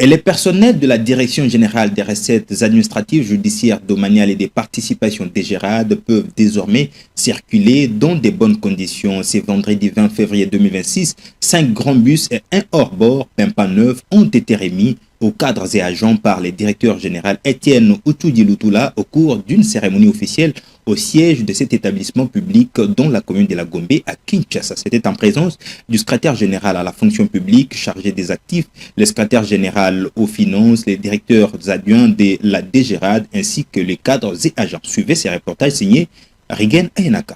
Et les personnels de la Direction générale des recettes administratives, judiciaires, domaniales et des participations DGRAD peuvent désormais circuler dans de bonnes conditions. C'est vendredi 20 février 2026. 5 grands bus et un hors-bord pimpant neuf ont été remis aux cadres et agents par le directeur général Étienne Outoudi-Lutula au cours d'une cérémonie officielle au siège de cet établissement public dans la commune de la Gombe à Kinshasa. C'était en présence du secrétaire général à la fonction publique chargé des actifs, le secrétaire général aux finances, les directeurs adjoints de la DGRAD ainsi que les cadres et agents. Suivez ces reportages signés Rigen Ayenaka.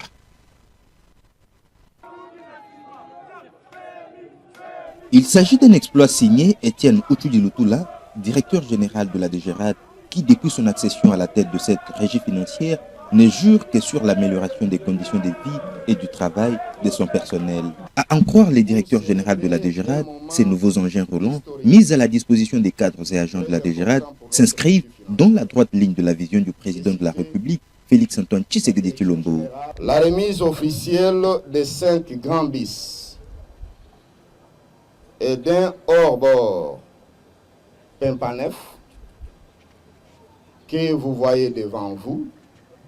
Il s'agit d'un exploit signé Étienne Outoudi-Lutula, directeur général de la DGRAD, qui depuis son accession à la tête de cette régie financière ne jure que sur l'amélioration des conditions de vie et du travail de son personnel. À en croire les directeurs généraux de la DGRAD, ces nouveaux engins roulants mis à la disposition des cadres et agents de la DGRAD s'inscrivent dans la droite ligne de la vision du président de la République, Félix-Antoine Tshisekedi Tshilombo. La remise officielle des 5 grands bis et d'un hors-bord pimpant neuf que vous voyez devant vous,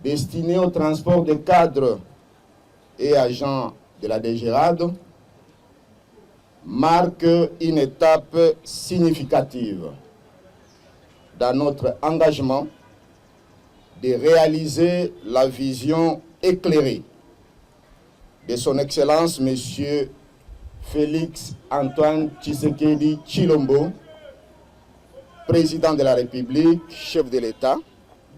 destiné au transport de cadres et agents de la DGRAD, marque une étape significative dans notre engagement de réaliser la vision éclairée de son Excellence Monsieur Félix-Antoine Tshisekedi Tshilombo, président de la République, chef de l'État,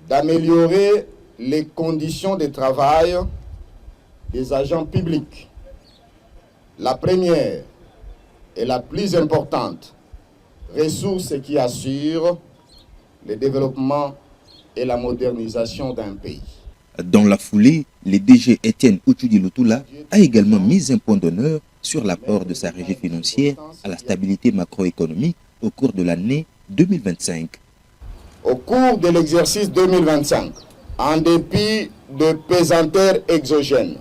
d'améliorer les conditions de travail des agents publics. La première et la plus importante ressource qui assure le développement et la modernisation d'un pays. Dans la foulée, le DG Étienne Outoudi-Lutula a également mis un point d'honneur sur l'apport de sa régie financière à la stabilité macroéconomique au cours de l'année 2025. Au cours de l'exercice 2025, en dépit de pesanteurs exogènes,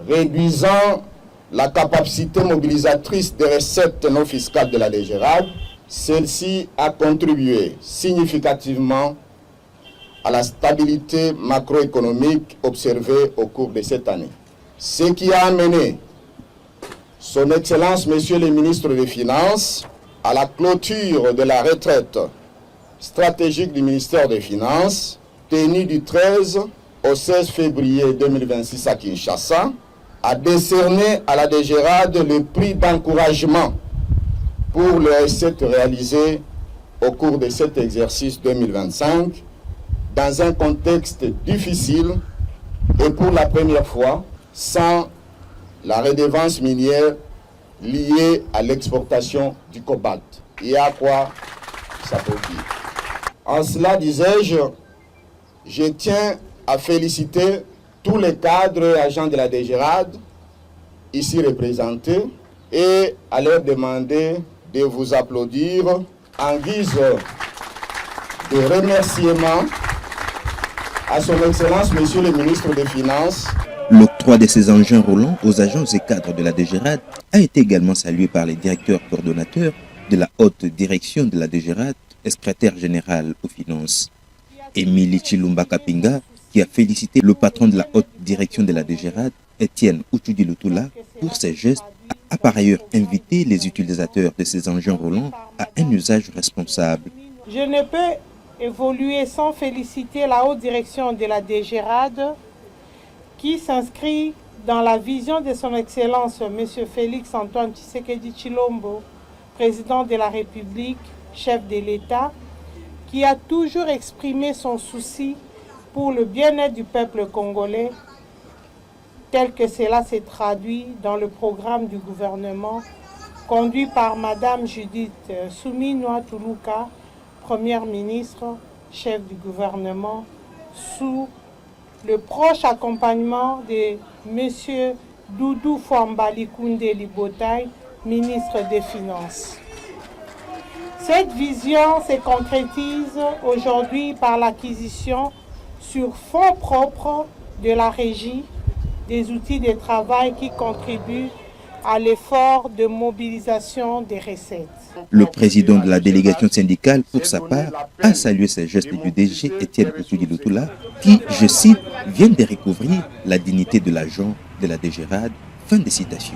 réduisant la capacité mobilisatrice des recettes non fiscales de la DGRAD, celle-ci a contribué significativement à la stabilité macroéconomique observée au cours de cette année. Ce qui a amené Son Excellence, Monsieur le Ministre des Finances, à la clôture de la retraite stratégique du ministère des Finances, tenue du 13 au 16 février 2026 à Kinshasa, a décerné à la DGRAD le prix d'encouragement pour les recettes réalisées au cours de cet exercice 2025 dans un contexte difficile et pour la première fois sans la redevance minière liée à l'exportation du cobalt. Et à quoi ça peut dire? En cela, disais-je, je tiens à féliciter tous les cadres et agents de la DGRAD ici représentés et à leur demander de vous applaudir en guise de remerciement à son Excellence, Monsieur le Ministre des Finances. L'octroi de ces engins roulants aux agents et cadres de la DGRAD a été également salué par les directeurs coordonnateurs de la haute direction de la DGRAD et secrétaire général aux finances. Émilie Chilumba Kapinga, qui a félicité le patron de la haute direction de la DGRAD, Étienne Outoudi-Lutula, pour ses gestes, a par ailleurs invité les utilisateurs de ces engins roulants à un usage responsable. Je ne peux évoluer sans féliciter la haute direction de la DGRAD qui s'inscrit dans la vision de son Excellence M. Félix-Antoine Tshisekedi Tshilombo, président de la République, chef de l'État, qui a toujours exprimé son souci pour le bien-être du peuple congolais, tel que cela s'est traduit dans le programme du gouvernement conduit par Madame Judith Suminwa Tuluka, Première ministre, chef du gouvernement, sous le proche accompagnement de M. Doudou Fouambali Koundé Libotaï, ministre des Finances. Cette vision se concrétise aujourd'hui par l'acquisition sur fonds propres de la régie des outils de travail qui contribuent à l'effort de mobilisation des recettes. Le président de la délégation syndicale, pour sa part, a salué ces gestes du DG Étienne Outoudi-Lutula, qui, je cite, vient de recouvrir la dignité de l'agent de la DGRAD. Fin de citation.